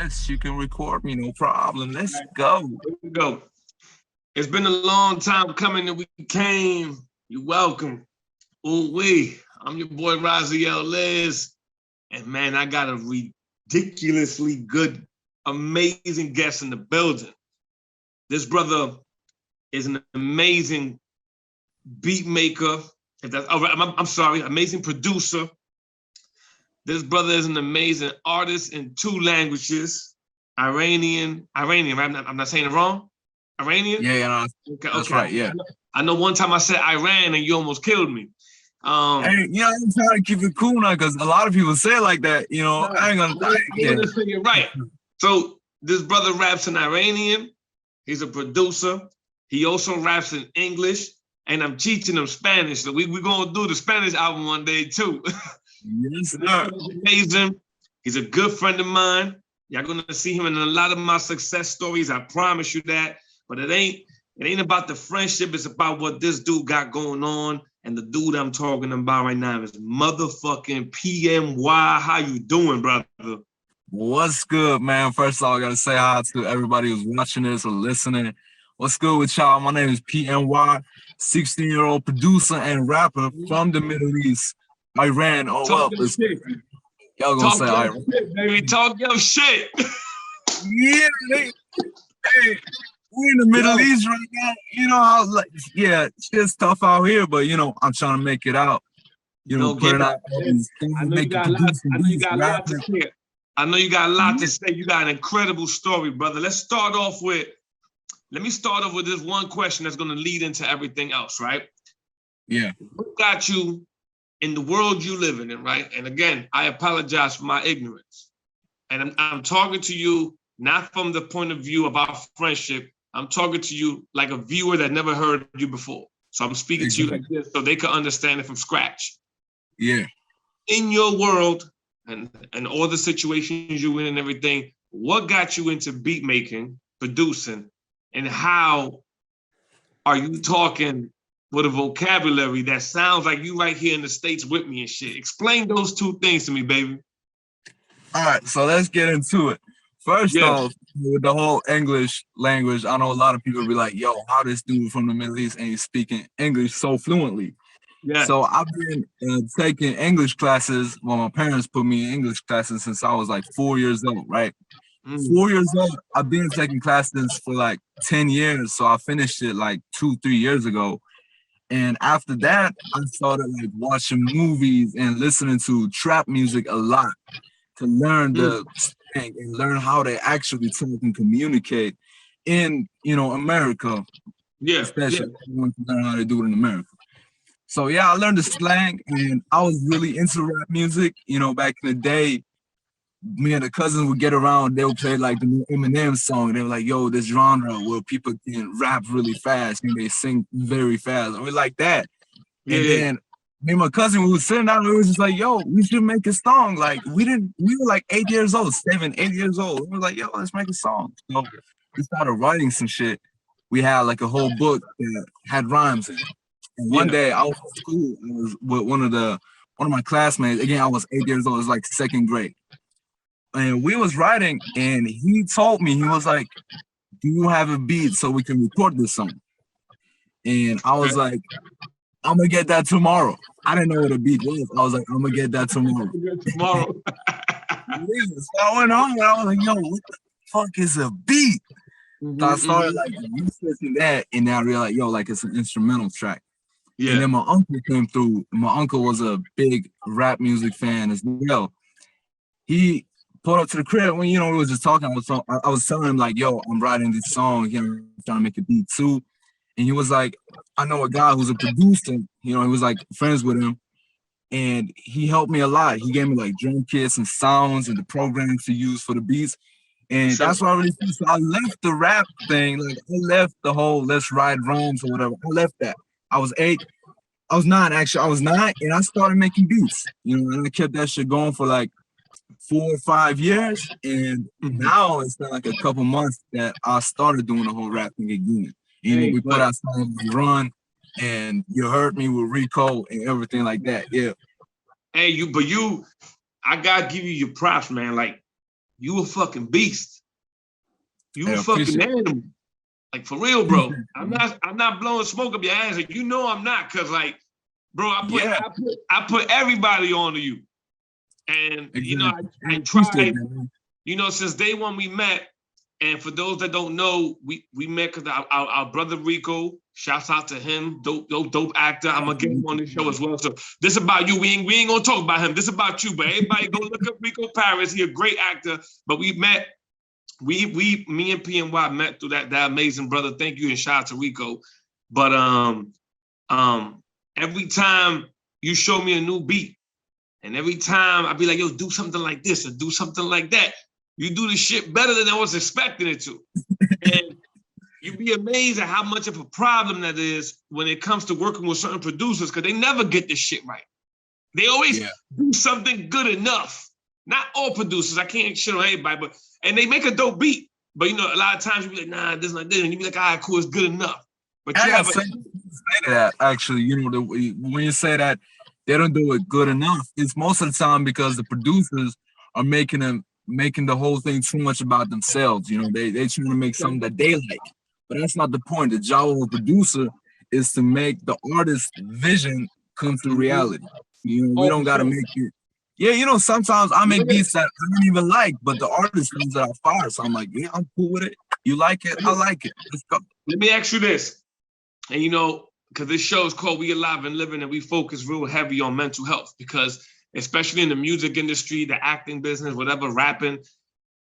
Yes, you can record me, no problem. Let's go. Here we go. It's been a long time coming that we came. You're welcome. I'm your boy Raxiel Liz. And man, I got a ridiculously good, amazing guest in the building. This brother is an amazing beat maker. If that's, I'm sorry, amazing producer. This brother is an amazing artist in 2 languages. Iranian, right? I'm not saying it wrong? Iranian? Yeah, that's right, yeah. I know one time I said Iran and you almost killed me. Hey, I'm trying to keep it cool now because a lot of people say it like that, I ain't gonna say it right. So this brother raps in Iranian. He's a producer. He also raps in English, and I'm teaching him Spanish. So we're gonna do the Spanish album one day too. Yes, sir. Amazing. He's a good friend of mine. Y'all gonna see him in a lot of my success stories. I promise you that. But it ain't about the friendship. It's about what this dude got going on. And the dude I'm talking about right now is motherfucking PMY. How you doing, brother? What's good, man? First of all, I gotta say hi to everybody who's watching this or listening. What's good with y'all? My name is PMY, 16-year-old producer and rapper from the Middle East, Iran. Oh, well, y'all gonna say Iran. Baby, talk your shit. Yeah, hey, we're in the Middle East right now. You know how, shit's tough out here, but I'm trying to make it out. Putting out all these things, I know you got a lot to say. I know you got a lot to say. You got an incredible story, brother. Let me start off with this one question that's going to lead into everything else, right? Yeah. What got you in the world you living in, right? And again, I apologize for my ignorance. And I'm talking to you not from the point of view of our friendship. I'm talking to you like a viewer that never heard you before. So I'm speaking to you like this so they can understand it from scratch. Yeah. In your world and all the situations you're in and everything, what got you into beat making, producing, and how are you talking with a vocabulary that sounds like you right here in the States with me and shit? Explain those 2 things to me, baby. All right, so let's get into it. First off, with the whole English language, I know a lot of people be like, yo, how this dude from the Middle East ain't speaking English so fluently? Yeah. So I've been taking English classes. Well, my parents put me in English classes since I was like 4 years old, right? 4 years old, I've been taking classes for like 10 years. So I finished it like 2-3 years ago. And after that, I started like watching movies and listening to trap music a lot to learn the slang and learn how they actually talk and communicate in, America. Yeah. Especially if you want to learn how to do it in America. So yeah, I learned the slang and I was really into rap music. Back in the day, me and the cousins would get around, they would play like the new Eminem song. They were like, yo, this genre where people can rap really fast and they sing very fast. And we're like that. And then me and my cousin, we were sitting down and we was just like, yo, we should make a song. Like we were like 8 years old, 7, 8 years old. We were like, yo, let's make a song. So we started writing some shit. We had like a whole book that had rhymes in it. And one day I was in school, I was with one of my classmates. Again, I was 8 years old, it was like 2nd grade. And we was writing and he told me, he was like, do you have a beat so we can record this song? And I was like, I'm gonna get that tomorrow. I didn't know what a beat was. I was like, I'm gonna get that tomorrow. So I went home and I was like, yo, what the fuck is a beat? So I started like researching that and then I realized, yo, like it's an instrumental track. Yeah. And then my uncle came through. My uncle was a big rap music fan as well. He pulled up to the crib when, we were just talking. I was telling him like, yo, I'm writing this song, I'm trying to make a beat too. And he was like, I know a guy who's a producer, he was like friends with him. And he helped me a lot. He gave me like drum kits and sounds and the programs to use for the beats. And that's what I really did. So I left the rap thing, like I left the whole let's write rhymes or whatever. I left that. I was 8. I was 9 actually. I was 9 and I started making beats, and I kept that shit going for like 4 or 5 years. And now it's been like a couple months that I started doing the whole rap thing again. We put out songs with Run and You Hurt Me with Rico and everything like that. Yeah. Hey, I gotta give you your props, man. Like you a fucking beast. You a I fucking appreciate animal. Like for real, bro. I'm not blowing smoke up your ass. Like, you know I'm not, cause like, bro, I put everybody onto you. And exactly. you know, I tried, you know, since day one we met. And for those that don't know, we met because our brother Rico, shouts out to him, dope actor. I'm gonna get him on the show as well. So this about you. We ain't gonna talk about him. This about you. But everybody go look up Rico Paris. He a great actor. But we met, me and PMY met through that amazing brother. Thank you and shout out to Rico. But every time you show me a new beat, and every time I be like, yo, do something like this or do something like that. You do the shit better than I was expecting it to. And you'd be amazed at how much of a problem that is when it comes to working with certain producers, because they never get this shit right. They always do something good enough. Not all producers, I can't shit on everybody, but and they make a dope beat. But you know, a lot of times you be like, nah, this like this, and you be like, all right, cool, it's good enough. But you have say that actually, you know, when you say that they don't do it good enough, it's most of the time because the producers are making the whole thing too much about themselves. You know, they trying to make something that they like, but that's not the point. The job of a producer is to make the artist's vision come to reality. You know, we don't got to make it. Yeah, you know, sometimes I make beats that I don't even like, but the artist finds it out fire. So I'm like, yeah, I'm cool with it. You like it? I like it. Let's go. Let me ask you this. And you know, because this show is called We Alive and Living, and we focus real heavy on mental health, because especially in the music industry, the acting business, whatever, rapping,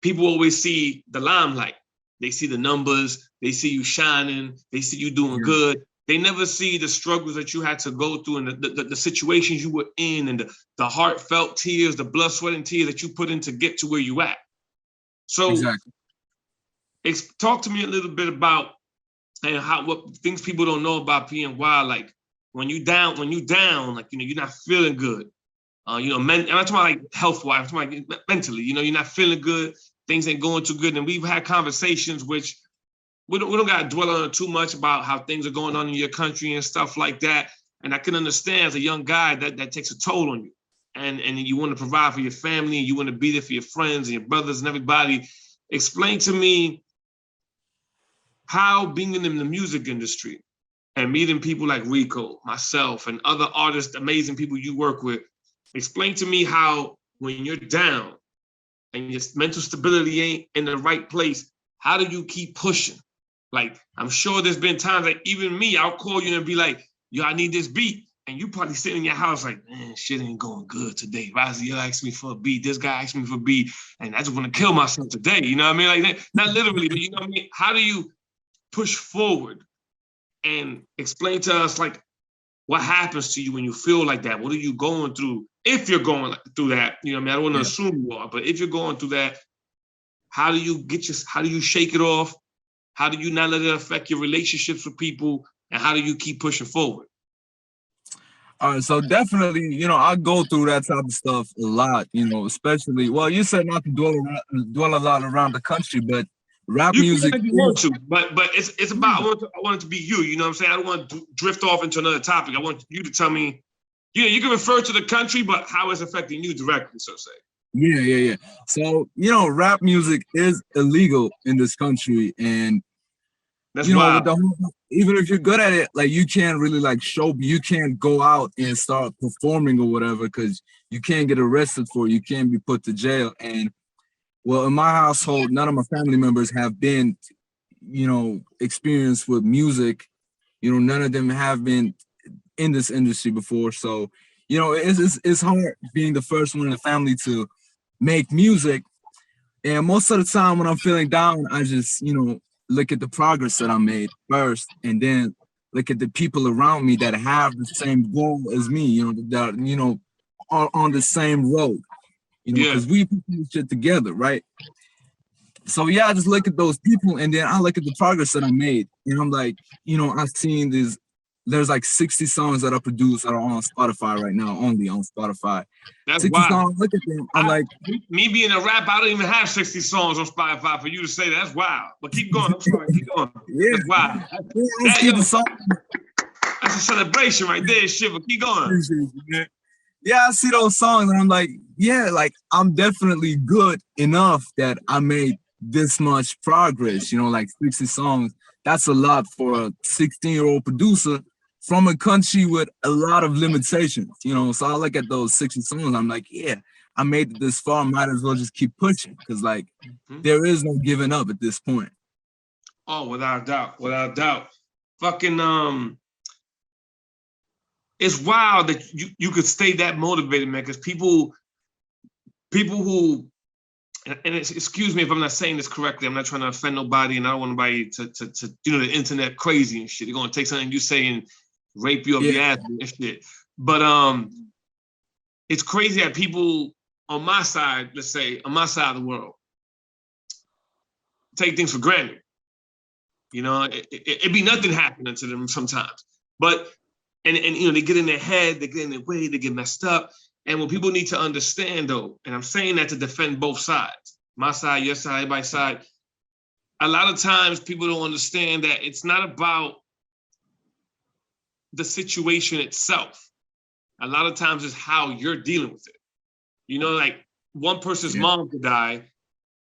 people always see the limelight. They see the numbers, they see you shining, they see you doing good. They never see the struggles that you had to go through and the situations you were in, and the heartfelt tears, the blood, sweat, and tears that you put in to get to where you at. So talk to me a little bit about and what things people don't know about PMY, like when you down, like, you know, you're not feeling good. You know, I'm not talking about like health-wise, I'm talking about mentally, you know, you're not feeling good, things ain't going too good. And we've had conversations which we don't got to dwell on it too much about how things are going on in your country and stuff like that. And I can understand as a young guy that takes a toll on you. And you want to provide for your family, and you want to be there for your friends and your brothers and everybody. Explain to me how being in the music industry and meeting people like Rico, myself, and other artists, amazing people you work with, explain to me how when you're down and your mental stability ain't in the right place, how do you keep pushing? Like, I'm sure there's been times like even me, I'll call you and be like, yo, I need this beat. And you probably sitting in your house like, man, shit ain't going good today. Raxiel asked me for a beat. This guy asked me for a beat. And I just want to kill myself today. You know what I mean? Like, not literally, but you know what I mean? How do you push forward and explain to us, like, what happens to you when you feel like that? What are you going through? If you're going through that, you know what I mean? I don't want to assume you are, but if you're going through that, how do you shake it off? How do you not let it affect your relationships with people? And how do you keep pushing forward? All right, so definitely, you know, I go through that type of stuff a lot, you know, especially, well, you said not to dwell a lot around the country, but rap music. You want to, but it's about, I want it to be you, you know what I'm saying? I don't want to drift off into another topic. I want you to tell me, you know, you can refer to the country, but how it's affecting you directly, so say. Yeah. So, you know, rap music is illegal in this country, and that's wild. Even if you're good at it, like, you can't really like you can't go out and start performing or whatever, because you can't get arrested for it. You can't be put to jail. And well, in my household, none of my family members have been, you know, experienced with music. You know, none of them have been in this industry before. So, you know, it's hard being the first one in the family to make music. And most of the time when I'm feeling down, I just, you know, look at the progress that I made first, and then look at the people around me that have the same goal as me, you know, that, you know, are on the same road, you know, because we put this shit together, right? So yeah, I just look at those people, and then I look at the progress that I made, and I'm like, you know, I've seen there's like 60 songs that I produced that are on Spotify right now, only on Spotify. That's 60 wild. songs, look at them. I'm like, me being a rapper, I don't even have 60 songs on Spotify for you to say that. That's wild. But keep going. I'm sorry. Keep going. Yeah. That's wild. That's a celebration right there, shit. But keep going. yeah, I see those songs and I'm like, yeah, like I'm definitely good enough that I made this much progress, you know, like 60 songs. That's a lot for a 16-year-old producer from a country with a lot of limitations, you know. So I look at those 60 songs, I'm like, yeah, I made it this far, might as well just keep pushing because like there is no giving up at this point. Oh, without a doubt, without a doubt. Fucking it's wild that you could stay that motivated, man, because people who and excuse me if I'm not saying this correctly, I'm not trying to offend nobody, and I don't want nobody to you know, the internet crazy and shit. They're gonna take something you say and rape you up the ass and shit. But it's crazy that people on my side, let's say on my side of the world, take things for granted. You know, it be nothing happening to them sometimes. But and you know, they get in their head, they get in their way, they get messed up. And what people need to understand, though, and I'm saying that to defend both sides, my side, your side, everybody's side. A lot of times people don't understand that it's not about the situation itself. A lot of times it's how you're dealing with it. You know, like one person's mom could die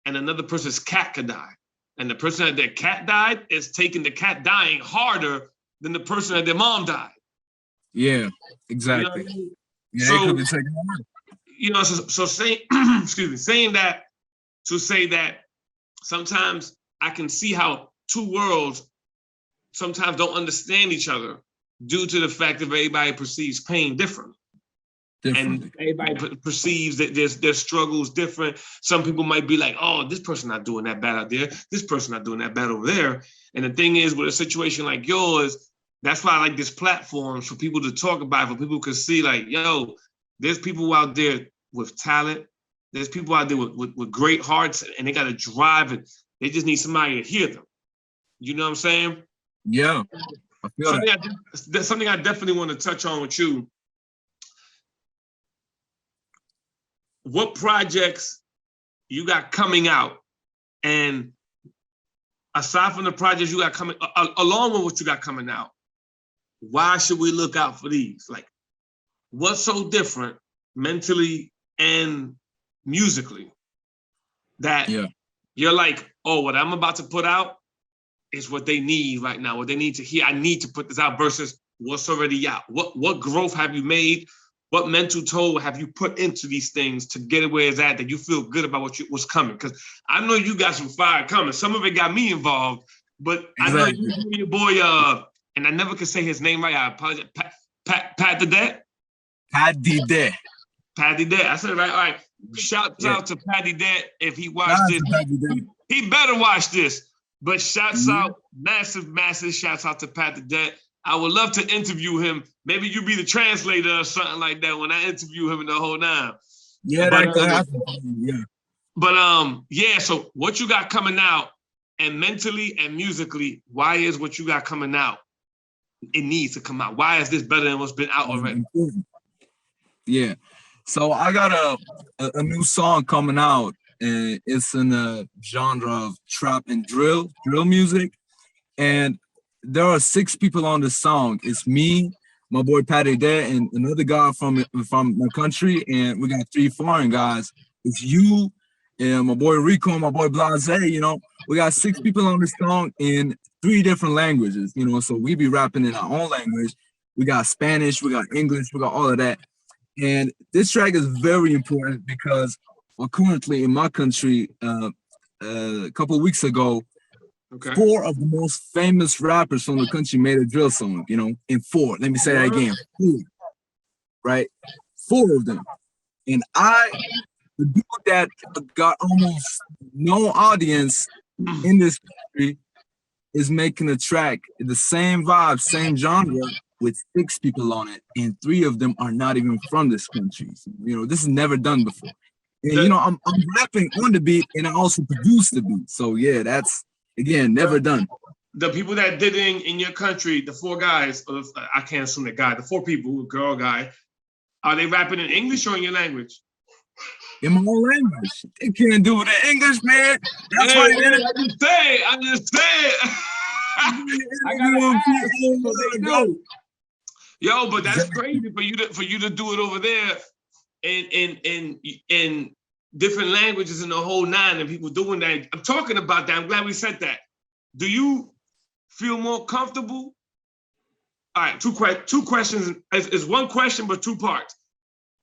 and another person's cat could die. And the person that their cat died is taking the cat dying harder than the person that their mom died. Yeah, exactly. You know, yeah, so, it could be taken away. You know, so saying, excuse me, saying that to say that sometimes I can see how two worlds sometimes don't understand each other due to the fact that everybody perceives pain differently. And everybody perceives that their struggles different. Some people might be like, oh, this person not doing that bad out there. This person not doing that bad over there. And the thing is, with a situation like yours, that's why I like this platform, for people to talk about, for people to see like, yo, there's people out there with talent. There's people out there with great hearts, and they got to drive it. They just need somebody to hear them. You know what I'm saying? Yeah. I feel something I definitely want to touch on with you. What projects you got coming out, and aside from the projects you got coming, along with what you got coming out, why should we look out for these? Like, what's so different mentally and musically that you're like, oh, what I'm about to put out is what they need right now, what they need to hear. I need to put this out versus what's already out. What growth have you made? What mental toll have you put into these things to get it where it's at, that you feel good about what's coming? Because I know you got some fire coming. Some of it got me involved, but I know your boy, and I never could say his name right. I apologize. Pat Didet? Pat Didet. Pat Didet. I said it right. All right. Shouts out to Pat Didet if he watched this. He better watch this. But shouts out, massive shouts out to Pat Didet. I would love to interview him. Maybe you be the translator or something like that when I interview him in the whole nine. Yeah, that could happen. Yeah. But yeah, so what you got coming out, and mentally and musically, why is what you got coming out, it needs to come out? Why is this better than what's been out already? Yeah. So I got a new song coming out, and it's in the genre of trap and drill music. And there are 6 people on this song. It's me, my boy Patty there, and another guy from my country, and we got 3 foreign guys. It's you and my boy Rico, my boy Blase. You know, we got 6 people on this song in 3 different languages. You know, so we be rapping in our own language. We got Spanish, we got English, we got all of that. And this track is very important because currently in my country, a couple of weeks ago, 4 of the most famous rappers from the country made a drill song, you know, in 4. Let me say that again. 4, right? 4 of them. And the dude that got almost no audience in this country is making a track, the same vibe, same genre, with 6 people on it, and 3 of them are not even from this country. So, you know, this is never done before. And you know, I'm rapping on the beat, and I also produce the beat. So yeah, that's, again, never done. The people that did it in your country, the 4 guys, I can't assume the guy, the 4 people, girl, guy, are they rapping in English or in your language? In my own language. They can't do it in English, man. That's why I'm just saying. I gotta ask. Yo, but that's crazy for you to do it over there in different languages in the whole nine, and people doing that. I'm talking about that. I'm glad we said that. Do you feel more comfortable? All right, two questions. It's one question, but two parts.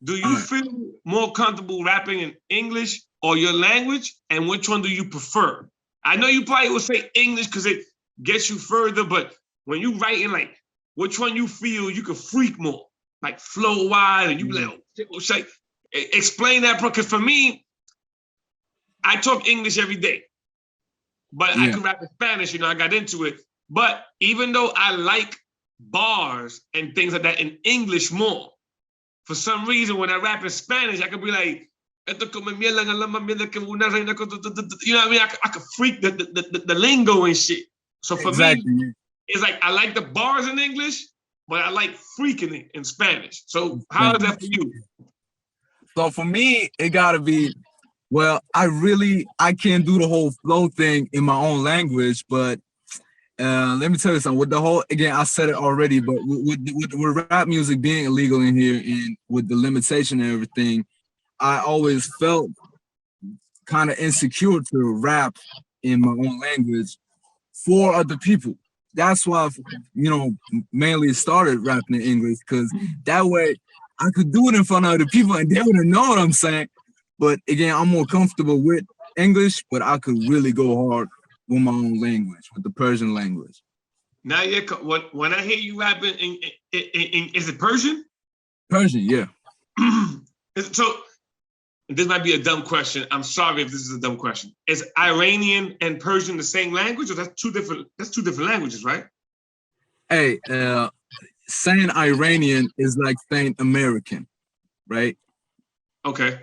Do you feel more comfortable rapping in English or your language? And which one do you prefer? I know you probably will say English because it gets you further, but when you write in, like, which one you feel you could freak more? Like flow wise, and you be like, oh, shit. Explain that, because for me, I talk English every day, but I can rap in Spanish, you know, I got into it. But even though I like bars and things like that in English more, for some reason, when I rap in Spanish, I could be like, you know what I mean? I could freak the lingo and shit. So for me, it's like, I like the bars in English, but I like freaking it in Spanish. So how is that for you? So for me, it gotta be, well, I can't do the whole flow thing in my own language, but let me tell you something. With the whole, again, I said it already, but with rap music being illegal in here and with the limitation and everything, I always felt kind of insecure to rap in my own language for other people. That's why I've, you know, mainly started rapping in English, because that way I could do it in front of other people and they wouldn't know what I'm saying. But again, I'm more comfortable with English, but I could really go hard with my own language, with the Persian language. Now, when I hear you rapping, is it Persian? Persian, yeah. So this might be a dumb question. I'm sorry if this is a dumb question. Is Iranian and Persian the same language, or that's two different languages, right? Hey, saying Iranian is like saying American, right? Okay.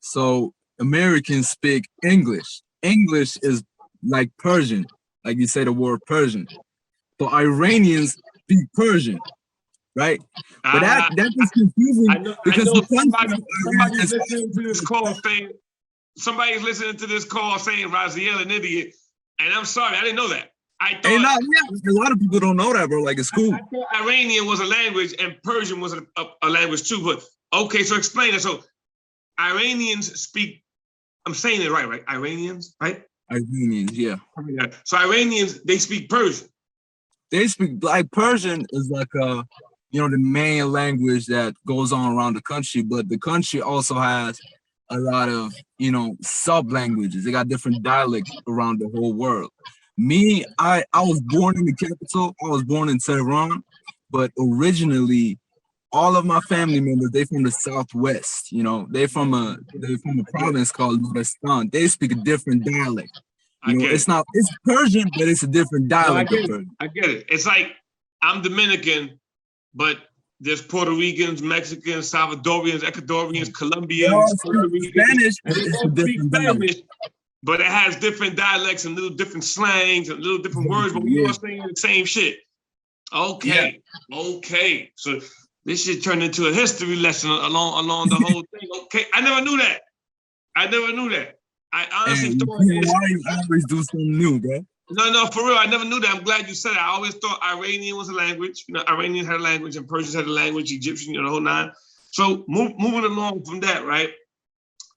So Americans speak English. English is like Persian, like you say the word Persian. So Iranians speak Persian, right? But that is confusing because somebody's listening to this call saying, Raxiel an idiot, and I'm sorry, I didn't know that. I thought a lot of people don't know that, bro. Like, it's cool. I thought Iranian was a language and Persian was a language too. But okay, so explain it. So Iranians speak. I'm saying it right? Iranians, right? Iranians, yeah. So Iranians, they speak Persian. They speak, like, Persian is like you know, the main language that goes on around the country, but the country also has a lot of, you know, sub languages. They got different dialects around the whole world. Me, I was born in the capital. I was born in Tehran, but originally all of my family members, they from the Southwest, you know, they're from a province called Nuristan. They speak a different dialect. You know, it's Persian, but it's a different dialect. I get it. It's like, I'm Dominican, but there's Puerto Ricans, Mexicans, Salvadorians, Ecuadorians, Colombians, Puerto Ricans. Spanish, but it has different dialects and little different slangs and little different words, but we all saying the same shit. Okay, okay. So this shit turned into a history lesson along the whole thing. Okay, I never knew that. I honestly thought you always do something new, bro. No, for real, I never knew that. I'm glad you said it. I always thought Iranian was a language. You know, Iranian had a language and Persians had a language, Egyptian, you know, the whole nine. So moving along from that, right?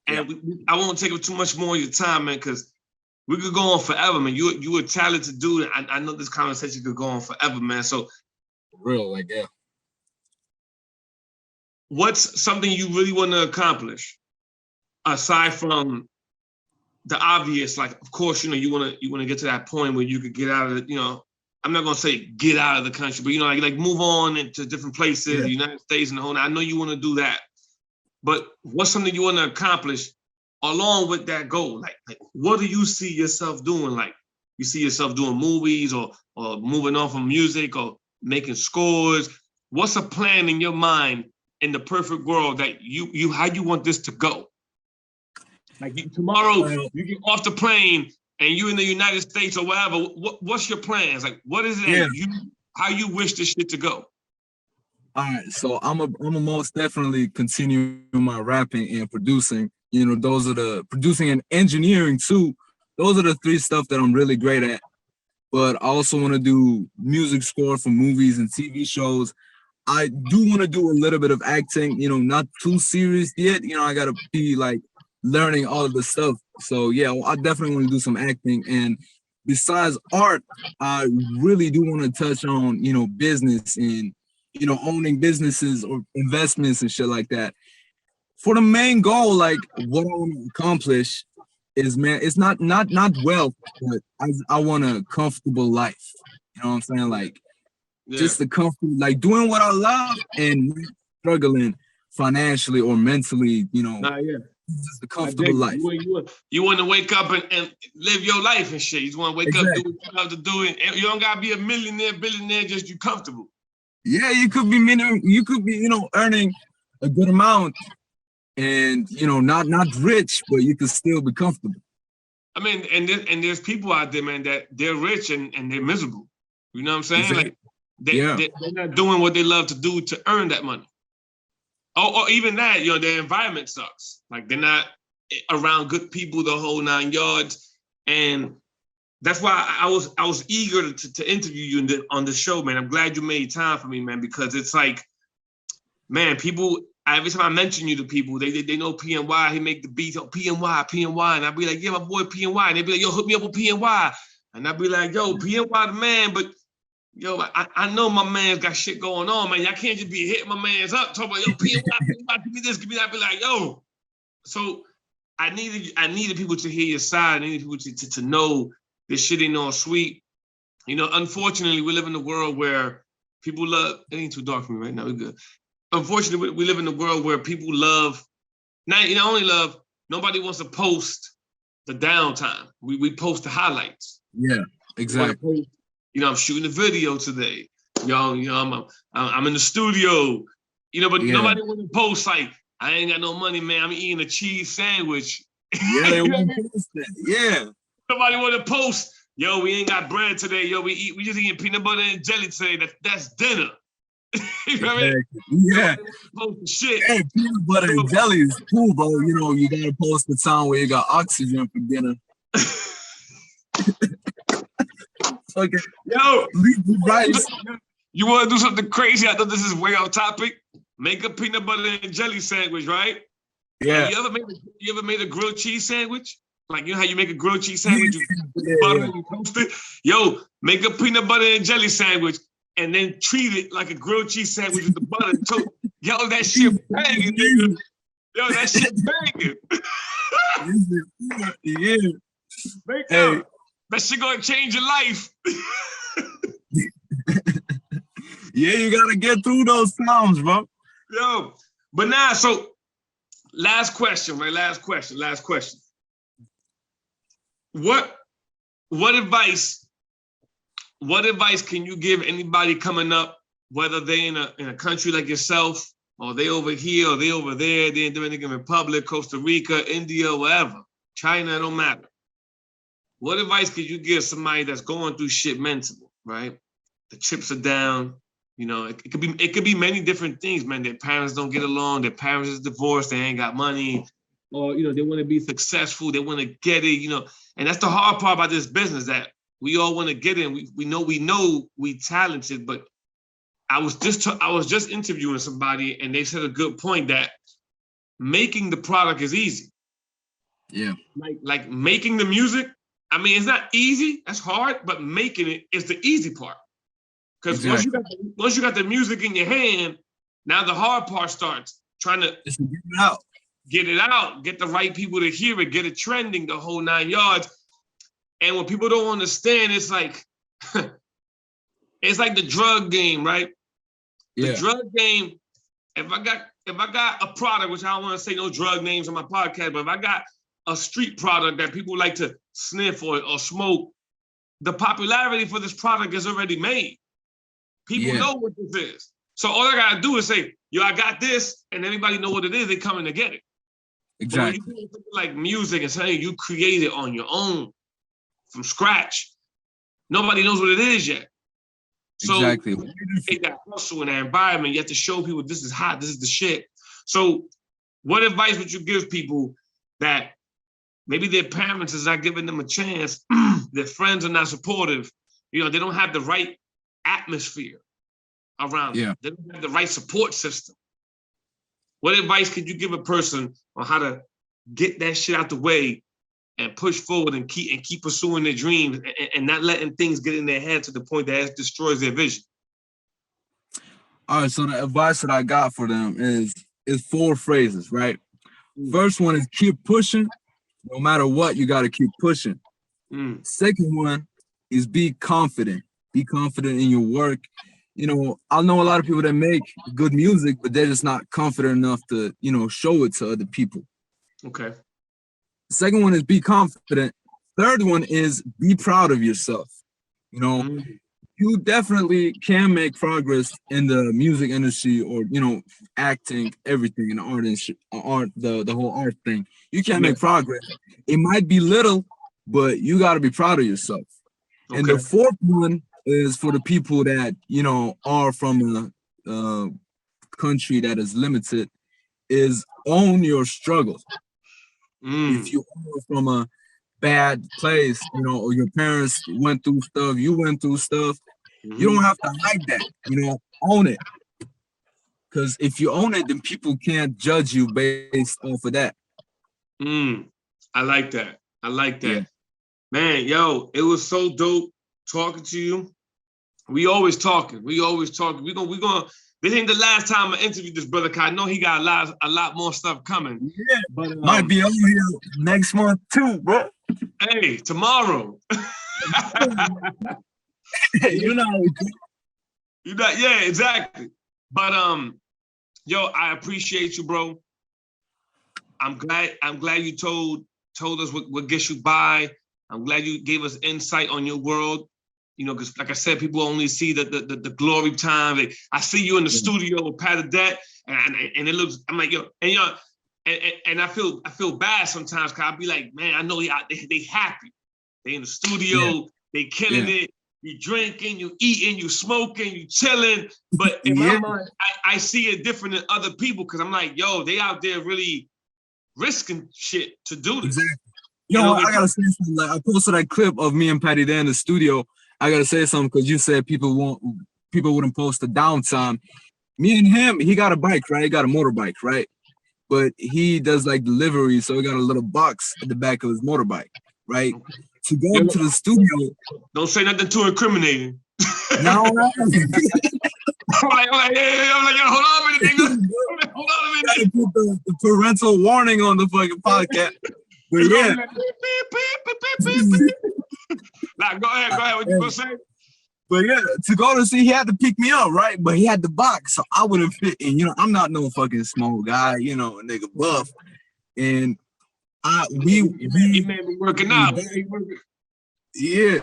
And I won't take up too much more of your time, man, because we could go on forever, man. You a talented dude. I know this conversation could go on forever, man. So for real, like, yeah. What's something you really want to accomplish aside from the obvious? Like, of course, you know, you want to get to that point where you could get out of it, you know, I'm not gonna say get out of the country, but you know, like move on into different places, the United States and the whole. I know you want to do that, but what's something you want to accomplish along with that goal? Like what do you see yourself doing? Like, you see yourself doing movies or moving on from music or making scores? What's a plan in your mind in the perfect world that how you want this to go? Like tomorrow you get off the plane and you in the United States or whatever. What's your plans? Like, what is it how you wish this shit to go? All right, so I'm a most definitely continue my rapping and producing. You know, those are the producing and engineering too. Those are the three stuff that I'm really great at. But I also want to do music score for movies and TV shows. I do want to do a little bit of acting, you know, not too serious yet. You know, I gotta be like learning all of the stuff. So yeah, I definitely want to do some acting. And besides art, I really do want to touch on, you know, business and, you know, owning businesses or investments and shit like that. For the main goal, like what I want to accomplish is, man, it's not wealth, but I want a comfortable life. You know what I'm saying? Like Yeah. just the comfort, like doing what I love and not struggling financially or mentally, you know, Nah, yeah. just a I comfortable dig it. life. You want to wake up and live your life and shit. You just want to wake up, do Exactly. what you love to do. And you don't got to be a millionaire, billionaire, just you comfortable. Yeah, you could be minimum, you could be, you know, earning a good amount and, you know, not rich, but you could still be comfortable. I mean, and there's people out there, man, that they're rich and they're miserable. You know what I'm saying? Exactly. Like Yeah. they're not doing what they love to do to earn that money. Or even that, you know, their environment sucks. Like they're not around good people the whole 9 yards. And that's why I was eager to interview you on the show, man. I'm glad you made time for me, man, because it's like, man, people, every time I mention you to people, they know PMY, he make the beats, oh, PMY, and I'd be like, yeah, my boy PMY, and they'd be like, yo, hook me up with PMY, and I'd be like, yo, PMY the man, but yo, I know my man's got shit going on, man. Y'all can't just be hitting my man's up, talking about, yo, PMY, give me this, give me that. I'd be like, yo. So I needed people to hear your side. I needed people to know this shit ain't all sweet. You know, unfortunately, we live in a world where people love, it ain't too dark for me right now, we're good. Unfortunately, we live in a world where people love, not only love, nobody wants to post the downtime. We post the highlights. Yeah, exactly. You know, I'm shooting a video today. I'm in the studio. You know, but nobody want to post like, I ain't got no money, man. I'm eating a cheese sandwich. Yeah, they want to post that. Yeah. Somebody want to post, yo, we ain't got bread today. Yo, we just eating peanut butter and jelly today. That's dinner. You know what I mean? Yeah. Shit. Hey, peanut butter and jelly is cool, bro. You know, you gotta post the time where you got oxygen for dinner. Okay. Yo, leave the rice. You want to do something crazy? I thought this is way off topic. Make a peanut butter and jelly sandwich, right? Yeah. You ever made a grilled cheese sandwich? Like, you know how you make a grilled cheese sandwich? You put the butter and toast it? Yo, make a peanut butter and jelly sandwich and then treat it like a grilled cheese sandwich with the butter and toast. Yo, that shit banging, nigga. Yo, that shit banging. Yeah. That shit gonna change your life. Yeah, you gotta get through those times, bro. Yo, but now, so last question, right? Last question. What advice can you give anybody coming up, whether they in a country like yourself, or they over here, or they over there, they in Dominican Republic, Costa Rica, India, wherever, China, it don't matter. What advice could you give somebody that's going through shit mentally, right? The chips are down. You know, it could be many different things, man. Their parents don't get along. Their parents is divorced. They ain't got money, or you know, they want to be successful. They want to get it. You know, and that's the hard part about this business, that we all want to get in. We know we talented, but I was just interviewing somebody, and they said a good point, that making the product is easy. Yeah. Like making the music. I mean, it's not easy. That's hard, but making it is the easy part. Because exactly. once you got the music in your hand, now the hard part starts, trying to get it out, get the right people to hear it, get it trending, the whole 9 yards. And when people don't understand, it's like it's like the drug game, right? Yeah. The drug game. If I got a product, which I don't want to say no drug names on my podcast, but if I got a street product that people like to sniff or smoke, the popularity for this product is already made. People know what this is. So all I gotta do is say, yo, I got this, and everybody know what it is, they coming to get it. Exactly. But when you do something like music and saying you create it on your own from scratch, nobody knows what it is yet. So exactly. You take that hustle in that environment, you have to show people this is hot, this is the shit. So what advice would you give people that maybe their parents is not giving them a chance, their friends are not supportive, you know, they don't have the right atmosphere around Yeah. them. They don't have the right support system. What advice could you give a person on how to get that shit out the way and push forward and keep pursuing their dreams and not letting things get in their head to the point that it destroys their vision? All right, so the advice that I got for them is 4 phrases, right? First one is keep pushing. No matter what, you got to keep pushing. Second one is be confident. Be confident in your work. You know, I know a lot of people that make good music, but they're just not confident enough to, you know, show it to other people. Okay. Second one is be confident. Third one is be proud of yourself. You know, you definitely can make progress in the music industry or, you know, acting, everything in the the whole art thing. You can make progress. It might be little, but you got to be proud of yourself. Okay. And the fourth one is for the people that, you know, are from a country that is limited, is own your struggles. If you are from a bad place, you know, or your parents went through stuff, you went through stuff, you don't have to hide that, you know, own it. Because if you own it, then people can't judge you based off of that. I like that. I like that. Yeah. Man, yo, it was so dope talking to you. We always talking. We gonna this ain't the last time I interviewed this brother, cause I know he got a lot more stuff coming. Yeah, but might be over here next month too, bro. Hey, tomorrow. You know. Yeah, exactly. But yo, I appreciate you, bro. I'm glad you told us what gets you by. I'm glad you gave us insight on your world. You know, because like I said, people only see the glory time. I see you in the studio with Pat Adet, and it looks. I'm like, yo, and I feel bad sometimes, because I'll be like, man, I know they happy. They in the studio, they killing it. You drinking, you eating, you smoking, you chilling. But in my mind, I see it different than other people, because I'm like, yo, they out there really risking shit to do this. Exactly. Yo, I gotta say something. Like, I posted that clip of me and Patty there in the studio. I gotta say something, because you said people wouldn't post the downtime. Me and him, he got a bike, right? He got a motorbike, right? But he does like delivery, so he got a little box at the back of his motorbike, right? To go to the studio. Don't say nothing too incriminating. No. I'm like, yo, hold on a minute, nigga. Hold on a minute. Put the parental warning on the fucking podcast. But yeah. Nah, go ahead. What you gonna say? But yeah, to go to see, he had to pick me up, right? But he had the box, so I wouldn't fit in. You know, I'm not no fucking small guy, you know, a nigga buff. And we made me working out. Yeah.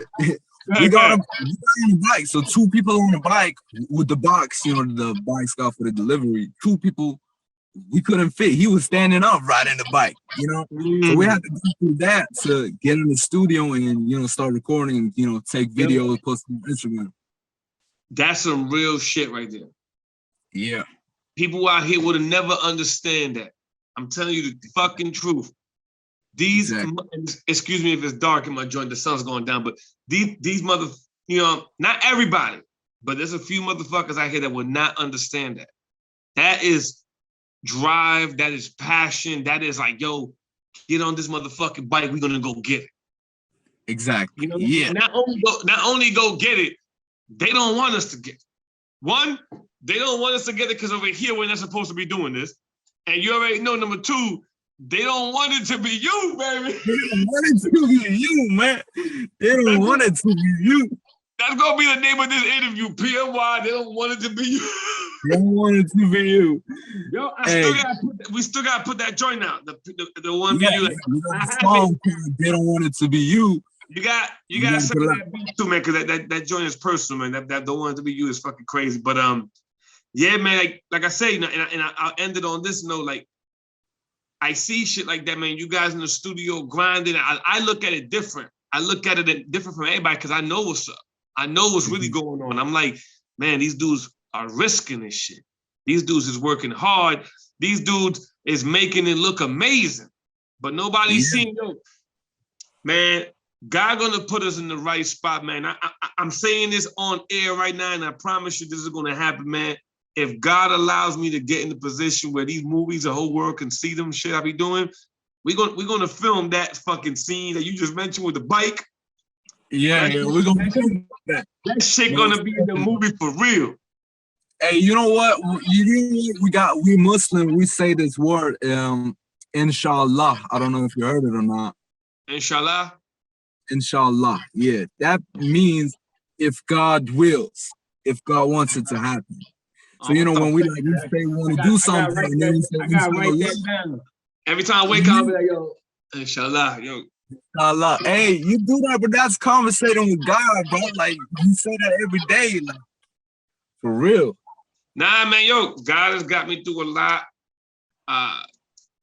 We got on the bike. So 2 people on the bike with the box, you know, the bike stuff for the delivery. 2 people, we couldn't fit. He was standing up riding the bike, you know. So we had to go through that to get in the studio and, you know, start recording, you know, take videos, post on Instagram. That's some real shit right there. Yeah. People out here would have never understand that. I'm telling you the fucking truth. These, excuse me if it's dark in my joint, the sun's going down, but these you know, not everybody, but there's a few motherfuckers out here that would not understand that. That is drive, that is passion, that is like, yo, get on this motherfucking bike, we're gonna go get it. Exactly. You know, not only go get it, they don't want us to get it. One, they don't want us to get it because over here we're not supposed to be doing this. And you already know, number 2, they don't want it to be you, baby. They don't want it to be you, man. They don't want it to be you. That's gonna be the name of this interview, PMY. They don't want it to be you. They don't want it to be you. Yo, we still gotta put that joint out. The one video. They don't want it to be you. You gotta send that beat too, man, because that joint is personal, man. That don't want it to be you is fucking crazy. But yeah, man. Like I say, you know, and I'll end it on this note. Like, I see shit like that, man. You guys in the studio grinding. I look at it different. I look at it different from everybody because I know what's up. I know what's really going on. I'm like, man, these dudes are risking this shit. These dudes is working hard. These dudes is making it look amazing. But nobody's seeing, yo, man, God gonna put us in the right spot, man. I'm saying this on air right now, and I promise you this is gonna happen, man. If God allows me to get in the position where these movies, the whole world can see them shit I be doing, we're gonna film that fucking scene that you just mentioned with the bike. Yeah, we're gonna film that. That shit gonna be in the movie for real. Hey, you know what? We Muslim, we say this word, inshallah. I don't know if you heard it or not. Inshallah. Inshallah. Yeah. That means if God wills, if God wants it to happen. So you know when we say we want to do something, and then we say inshallah. Every time I wake up, I'll be like, yo, inshallah, yo. Inshallah. Hey, you do that, but that's conversating with God, bro. Like you say that every day, like for real. Nah, man, yo, God has got me through a lot.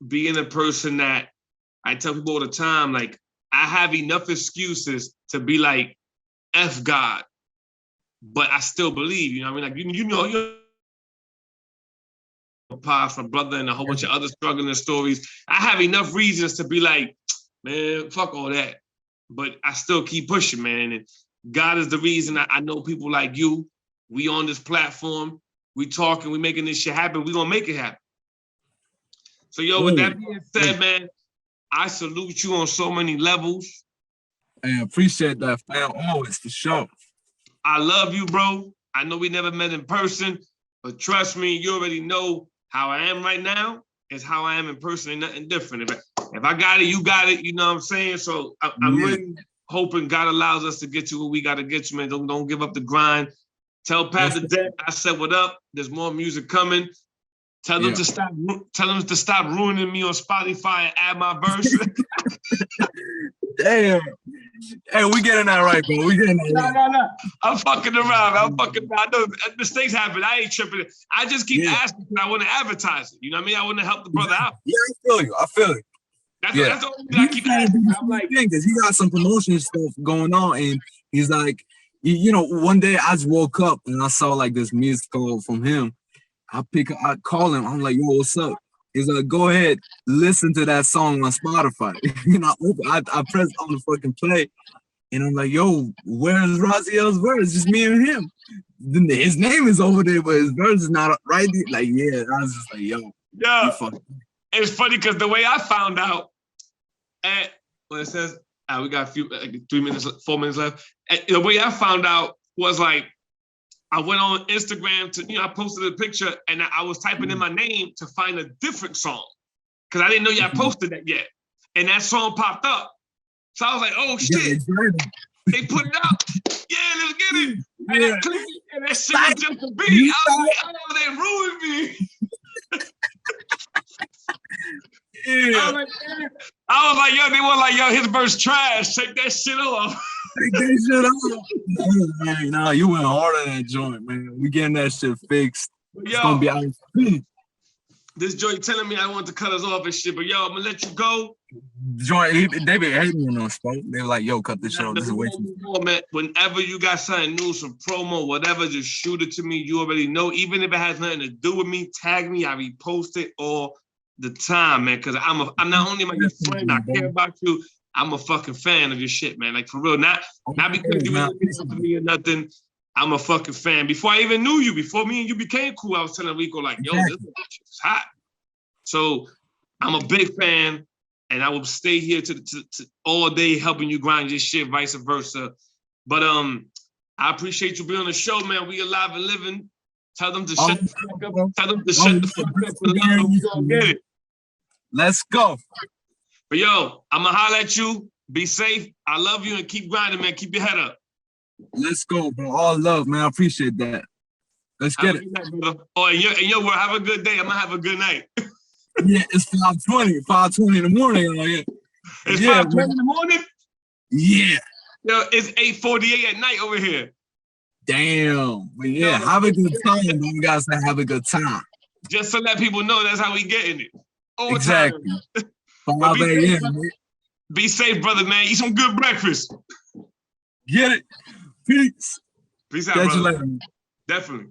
Being a person that I tell people all the time, like I have enough excuses to be like, F God, but I still believe, you know what I mean? Like, you know, you're past my brother and a whole bunch of other struggling stories. I have enough reasons to be like, man, fuck all that. But I still keep pushing, man. And God is the reason I know people like you. We on this platform, we talking, we making this shit happen. We gonna make it happen. So yo, with that being said, man, I salute you on so many levels. I appreciate that, fam. Always, for sure. I love you, bro. I know we never met in person, but trust me, you already know how I am right now is how I am in person. Ain't nothing different. If I got it, you got it. You know what I'm saying? So I'm really hoping God allows us to get to where we got to get to, man. Don't give up the grind. Tell Pat the Deck I said what up. There's more music coming. Tell them to stop. Tell them to stop ruining me on Spotify and add my verse. Damn. Hey, we getting that right, bro. We getting that right. No. I'm fucking around. I know mistakes happen. I ain't tripping. I just keep asking because I want to advertise it. You know what I mean? I want to help the brother out. Yeah, I feel you. That's the only thing I keep asking. I'm like, because he got some promotion stuff going on, and he's like, you know, one day I just woke up and I saw like this missed call from him. I call him. I'm like, yo, what's up? He's like, go ahead, listen to that song on Spotify. You know, I pressed on the fucking play, and I'm like, yo, where's Raxiel's verse? Just me and him. His name is over there, but his verse is not right there. Like, yeah, I was just like, yo. Yeah. It's funny because the way I found out, when it says, we got a few, 4 minutes left. The way I found out was like, I went on Instagram to, I posted a picture and I was typing in my name to find a different song because I didn't know y'all posted that yet. And that song popped up. So I was like, oh shit, they put it out. Yeah, let's get it. And I clicked it and that shit was just a beat. I was like, oh, they ruined me. I was like, yo, they were like, yo, his verse trash. Take that shit off. Take that shit off. No, you went hard on that joint, man. We getting that shit fixed. It's gonna be out. This joint telling me I want to cut us off and shit, but yo, I'm gonna let you go. Joint, they been hating on us, bro. They were like, yo, cut this shit off. This is way too man. Whenever you got something new, some promo, whatever, just shoot it to me. You already know. Even if it has nothing to do with me, tag me. I repost it all the time, man. Because I'm not only my friend, I care about you. I'm a fucking fan of your shit, man. Like for real, not because you were looking up to me or nothing. I'm a fucking fan. Before I even knew you, before me and you became cool, I was telling Rico like, yo, this is hot. So I'm a big fan, and I will stay here to all day helping you grind your shit, vice versa. But I appreciate you being on the show, man. We alive and living. Tell them to shut the fuck up. Tell them to shut the fuck up. We gonna get it. Let's go. But yo, I'm gonna holler at you. Be safe. I love you and keep grinding, man. Keep your head up. Let's go, bro. All love, man. I appreciate that. Let's get it. Night, oh, and your word, have a good day. I'm gonna have a good night. Yeah, it's 5:20 in the morning. It's 5:20 in the morning? Yeah. Yo, it's 8:48 at night over here. Damn. But yeah, have a good time. You guys have a good time. Just to let people know that's how we getting it. All exactly. Be safe, brother, man. Eat some good breakfast. Get it. Peace. Peace out, Catch brother. you later. Definitely.